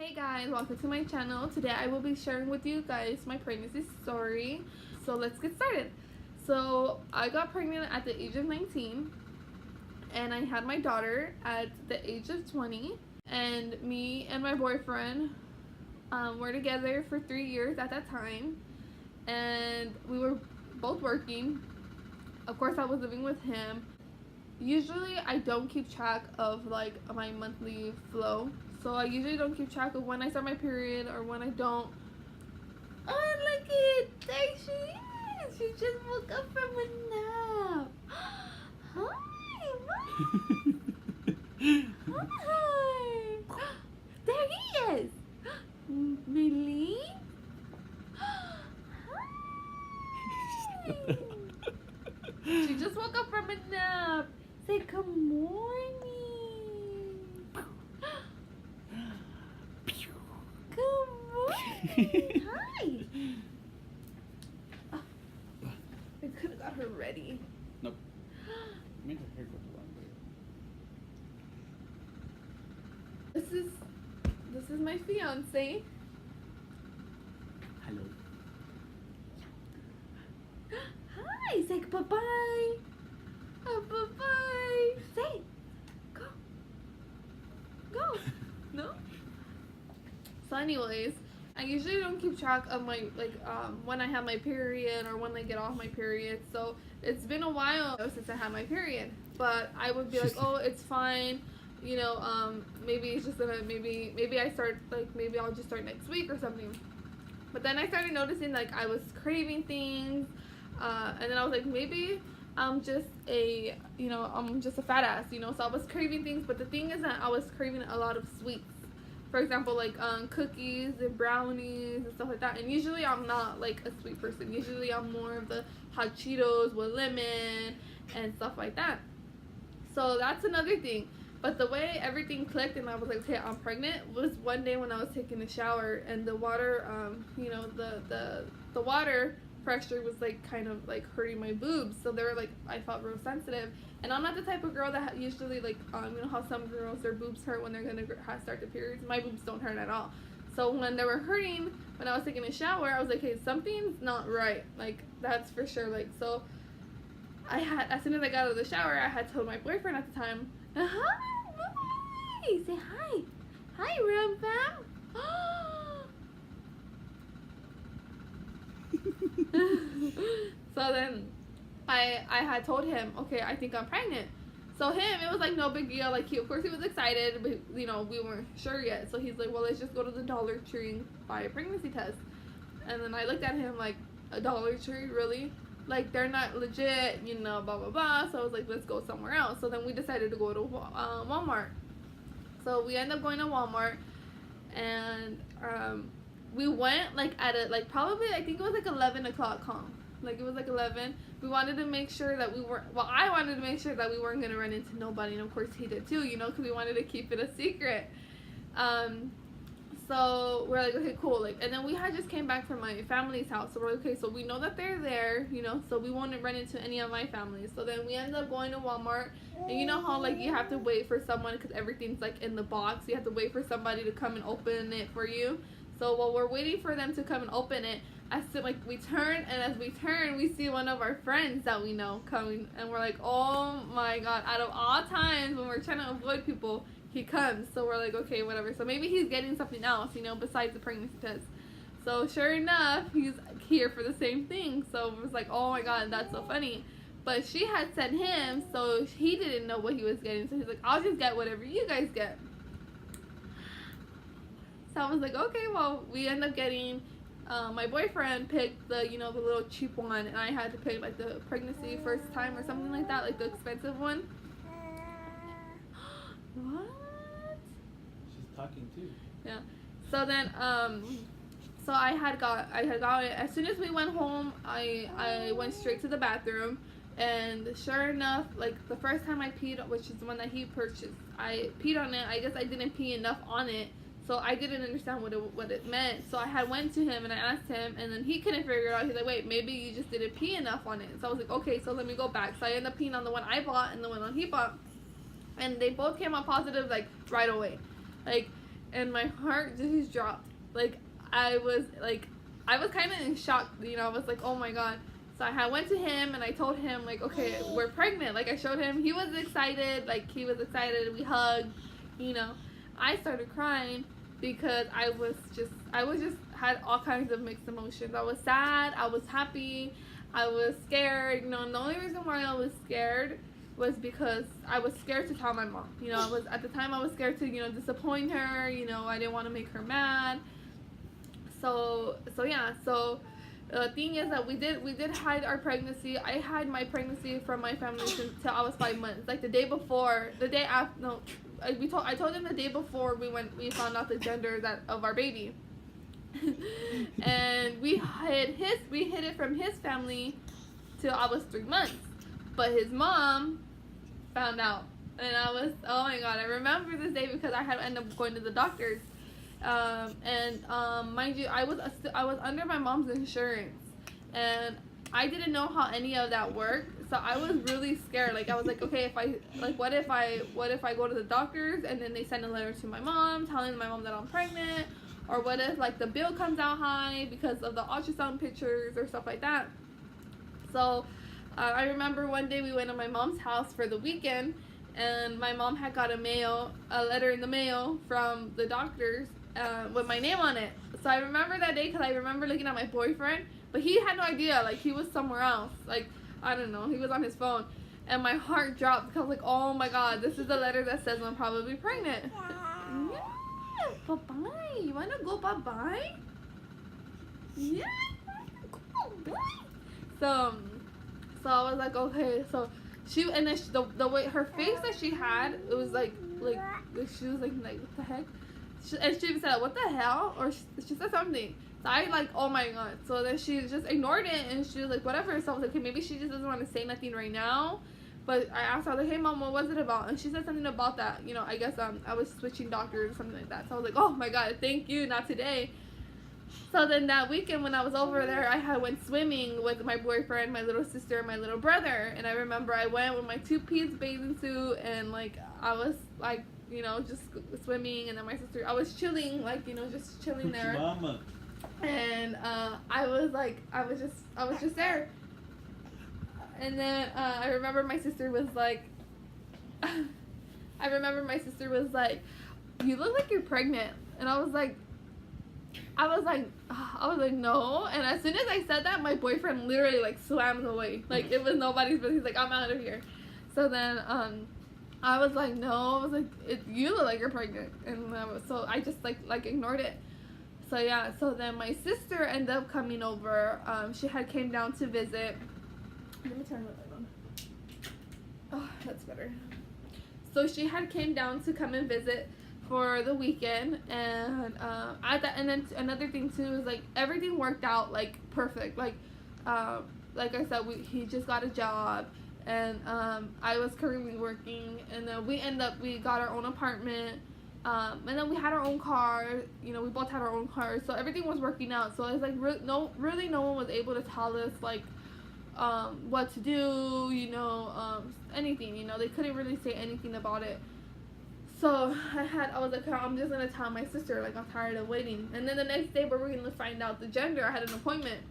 Hey guys, welcome to my channel. Today I will be sharing with you guys my pregnancy story. So let's get started. So I got pregnant at the age of 19 and I had my daughter at the age of 20, and me and my boyfriend were together for 3 years at that time, and we were both working. Of course I was living with him. Usually I don't keep track of like my monthly flow, so I usually don't keep track of when I start my period or when I don't. Oh, look it, there she is. She just woke up from a nap. Hi. Hi. There he is. Millie. Hi. She just woke up from a nap. Say good morning. Good morning. Hi. Oh, I could have got her ready. Nope. Made her hair go the wrong way. This is my fiance. Hello. Hi. Say bye bye. Bye bye. Say. Go. Go. No. So anyways, I usually don't keep track of my when I have my period or when I get off my period. So it's been a while since I had my period, but I would be like, oh, it's fine, you know, maybe it's just gonna maybe I start maybe I'll just start next week or something. But then I started noticing like I was craving things, and then I was like, maybe I'm just a fat ass, you know. So I was craving things, but the thing is that I was craving a lot of sweets. For example, like cookies and brownies and stuff like that. And usually I'm not like a sweet person. Usually I'm more of the hot Cheetos with lemon and stuff like that. So that's another thing. But the way everything clicked and I was like, okay, I'm pregnant, was one day when I was taking a shower and the water, the water pressure was like kind of like hurting my boobs. So they were like, I felt real sensitive. And I'm not the type of girl that usually like, you know how some girls, their boobs hurt when they're gonna start the periods. My boobs don't hurt at all. So when they were hurting, when I was taking a shower, I was like, hey, something's not right. Like, that's for sure. Like, so as soon as I got out of the shower, I had told my boyfriend at the time, hi, say hi. Hi, Ram Fam. So then I had told him, okay, I think I'm pregnant. So him, it was like no big deal. Like of course he was excited, but you know, we weren't sure yet. So he's like, well, let's just go to the Dollar Tree and buy a pregnancy test. And then I looked at him like, a Dollar Tree, really? Like they're not legit, you know, blah blah blah. So I was like, let's go somewhere else. So then we decided to go to Walmart. So we ended up going to Walmart, and we went like at probably I think it was like 11 o'clock home. Like it was like 11. We wanted to make sure that I wanted to make sure that we weren't gonna run into nobody, and of course he did too, you know, because we wanted to keep it a secret. So we're like, okay, cool. Like, and then we had just came back from my family's house, so we're like, okay, so we know that they're there, you know, so we won't run into any of my families. So then we ended up going to Walmart, and you know how like you have to wait for someone because everything's like in the box. You have to wait for somebody to come and open it for you. So while we're waiting for them to come and open it, we turn, and as we turn, we see one of our friends that we know coming, and we're like, oh my god, out of all times when we're trying to avoid people, he comes. So we're like, okay, whatever. So maybe he's getting something else, you know, besides the pregnancy test. So sure enough, he's here for the same thing. So it was like, oh my god, that's so funny. But she had sent him, so he didn't know what he was getting. So he's like, I'll just get whatever you guys get. So I was like, okay, well, we end up getting, my boyfriend picked the, you know, the little cheap one, and I had to pick like the pregnancy first time or something like that, like the expensive one. What? She's talking too. Yeah. So then, so I had got it. As soon as we went home, I went straight to the bathroom, and sure enough, like the first time I peed, which is the one that he purchased, I peed on it. I guess I didn't pee enough on it. So I didn't understand what it meant. So I had went to him and I asked him, and then he couldn't figure it out. He's like, wait, maybe you just didn't pee enough on it. So I was like, okay, so let me go back. So I ended up peeing on the one I bought and the one he bought. And they both came out positive like right away. Like and my heart just dropped. Like, I was kind of in shock, you know. I was like, oh my god. So I went to him and I told him, like, okay, we're pregnant. Like, I showed him. He was excited. Like, he was excited. We hugged, you know. I started crying because I was just had all kinds of mixed emotions. I was sad. I was happy. I was scared. You know, and the only reason why I was scared was because I was scared to tell my mom. You know, at the time I was scared to, you know, disappoint her. You know, I didn't want to make her mad. So yeah. So the thing is that we did hide our pregnancy. I hid my pregnancy from my family until I was 5 months. Like the day after. No, I told them the day before we found out the gender of our baby. And we hid it from his family till I was 3 months. But his mom found out, and I was, oh my god, I remember this day because I had to end up going to the doctors. Mind you, I was under my mom's insurance, and I didn't know how any of that worked. So I was really scared. Like, I was like, okay, what if I go to the doctors and then they send a letter to my mom telling my mom that I'm pregnant, or what if like the bill comes out high because of the ultrasound pictures or stuff like that. So I remember one day we went to my mom's house for the weekend, and my mom had got a letter in the mail from the doctors with my name on it. So I remember that day because I remember looking at my boyfriend, but he had no idea. Like, he was somewhere else. Like, I don't know. He was on his phone. And my heart dropped because I was like, oh my god, this is the letter that says I'm probably pregnant. Yeah. Bye-bye. You want to go bye-bye? Yeah. Go bye. So I was like, okay. So and then the way her face that she had, it was like she was like what the heck? And she said, what the hell? Or she said something. So I like, oh my god. So then she just ignored it, and she was like, whatever. So I was like, okay, maybe she just doesn't want to say nothing right now. But I asked her, like, hey mom, what was it about? And she said something about that, you know, I guess I was switching doctors or something like that. So I was like, oh my god, thank you, not today. So then that weekend when I was over there, I went swimming with my boyfriend, my little sister, and my little brother. And I remember I went with my 2-piece bathing suit, and like I was like, you know, just swimming, and then my sister, I was chilling, like, you know, just chilling there. Mama. And I was just there. And then I remember my sister was like, you look like you're pregnant. And I was like, no. And as soon as I said that, my boyfriend literally like slammed away. Like, it was nobody's business. He's like, I'm out of here. So then I was like, no. I was like, you look like you're pregnant. And so I just like ignored it. So yeah. So then my sister ended up coming over. She had came down to visit. Let me turn the light on. Oh, that's better. So she had came down to come and visit for the weekend, and and then another thing too is like everything worked out like perfect. Like I said, he just got a job, and I was currently working, and then we got our own apartment, and then we had our own car. You know, we both had our own cars, so everything was working out. So it's like no one was able to tell us like what to do, you know, anything, you know, they couldn't really say anything about it. So I was like, I'm just gonna tell my sister, like, I'm tired of waiting. And then the next day we were gonna find out the gender. I had an appointment,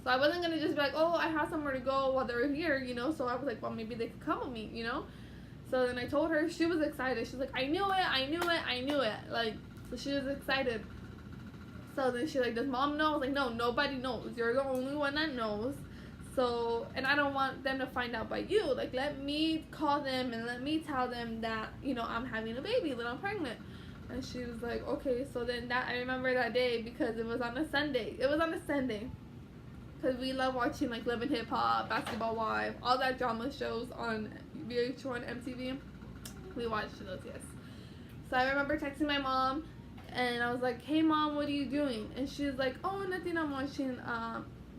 so I wasn't gonna just be like, oh, I have somewhere to go while they're here, you know. So I was like, well, maybe they could come with me, you know. So then I told her. She was excited. She's like, I knew it. Like, so she was excited. So then she like, does mom know? I was like, no, nobody knows. You're the only one that knows. So, and I don't want them to find out by you. Like, let me call them and let me tell them that, you know, I'm having a baby, that I'm pregnant. And she was like, okay. So then I remember that day because it was on a Sunday. Because we love watching, like, Love and Hip Hop, Basketball Wives, all that drama shows on VH1, MTV. We watched those, yes. So I remember texting my mom, and I was like, hey, Mom, what are you doing? And she was like, oh, nothing, I'm watching,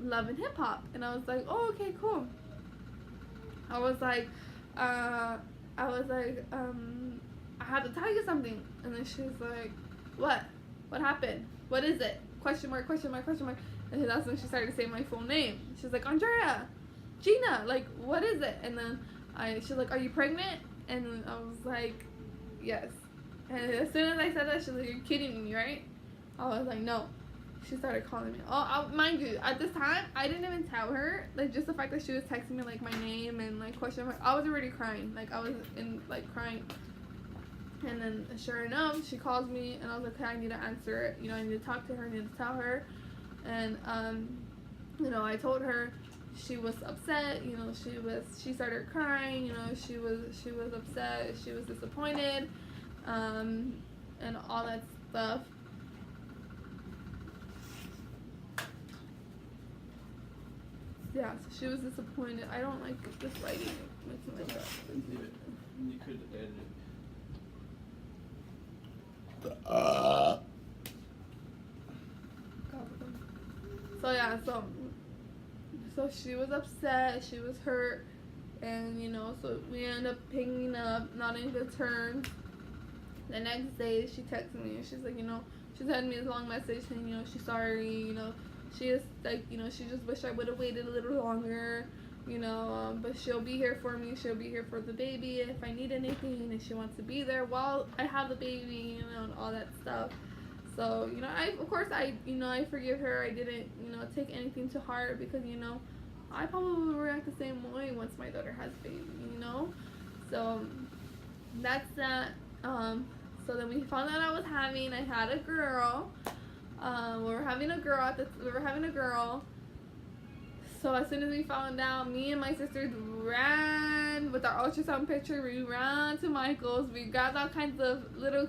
Love and Hip Hop. And I was like, oh, okay, cool. I was like, I have to tell you something. And then she was like, what happened, what is it, question mark. And that's when she started saying my full name. She's like, Andrea, Gina, like, what is it? And then she's like, are you pregnant? And I was like, yes. And as soon as I said that, she was like, "You're kidding me, right?" I was like, "No." She started calling me. Mind you, at this time, I didn't even tell her. Like, just the fact that she was texting me, like, my name and, like, question mark. I was already crying. Like, I was crying. And then, sure enough, she calls me, and I was like, okay, I need to answer it. I need to talk to her. I need to tell her. And, I told her. She was upset. She started crying. She was upset. She was disappointed. And all that stuff. Yeah, so she was disappointed. I don't like this writing. It makes me like that. Leave it. You could edit it. So yeah, so she was upset. She was hurt, and so we ended up picking up, not in good terms. The next day, she texted me, and she's like, she sent me this long message saying, she's sorry, she is like, she just wished I would have waited a little longer, but she'll be here for me. She'll be here for the baby if I need anything, and she wants to be there while I have the baby, and all that stuff. So, I forgive her. I didn't, take anything to heart because, I probably will react the same way once my daughter has a baby, So, that's that. So then we found out I had a girl. We were having a girl. So as soon as we found out, me and my sisters ran with our ultrasound picture. We ran to Michael's. We grabbed all kinds of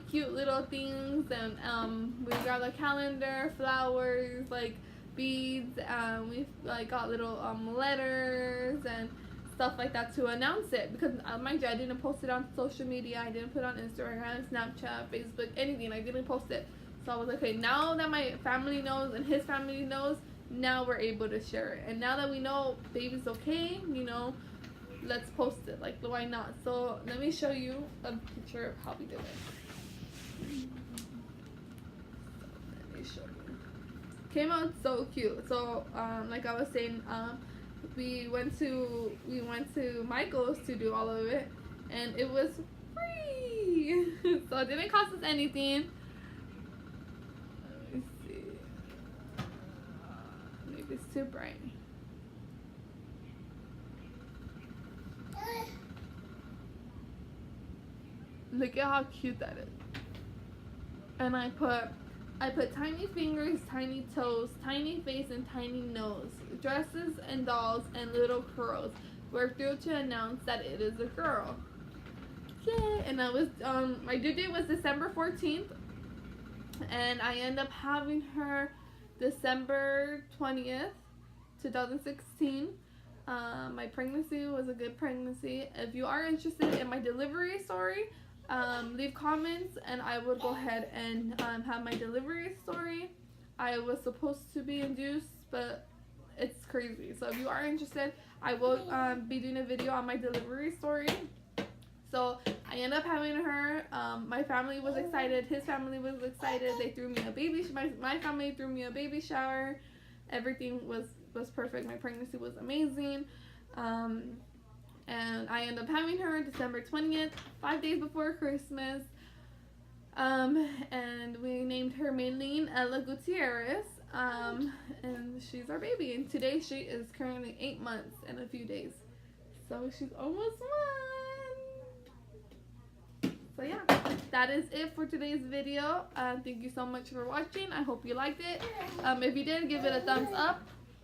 cute little things, and we grabbed a calendar, flowers, like beads. We got little letters and stuff like that to announce it, because mind you, I didn't post it on social media. I didn't put it on Instagram, Snapchat, Facebook, anything. I didn't post it. So I was like, okay, now that my family knows and his family knows, now we're able to share it. And now that we know baby's okay, let's post it. Like, why not? So let me show you a picture of how we did it. So let me show you. Came out so cute. So like I was saying, we went to Michael's to do all of it, and it was free. So it didn't cost us anything. Let me see. Maybe it's too bright. Look at how cute that is. And I put tiny fingers, tiny toes, tiny face, and tiny nose. Dresses and dolls and little curls. We're thrilled to announce that it is a girl. Yay! And I was my due date was December 14th, and I ended up having her December 20th, 2016. My pregnancy was a good pregnancy. If you are interested in my delivery story, leave comments and I will go ahead and have my delivery story. I was supposed to be induced, but it's crazy. So if you are interested, I will be doing a video on my delivery story. So I ended up having her. My family was excited. His family was excited. They threw me a baby. My family threw me a baby shower. Everything was perfect. My pregnancy was amazing. And I ended up having her December 20th, 5 days before Christmas. And we named her Maylene Ella Gutierrez. And she's our baby. And today she is currently 8 months and a few days. So she's almost 1. So yeah, that is it for today's video. Thank you so much for watching. I hope you liked it. If you did, give it a thumbs up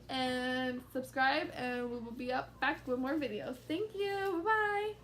and subscribe, and we will be back with more videos. Thank you. Bye bye.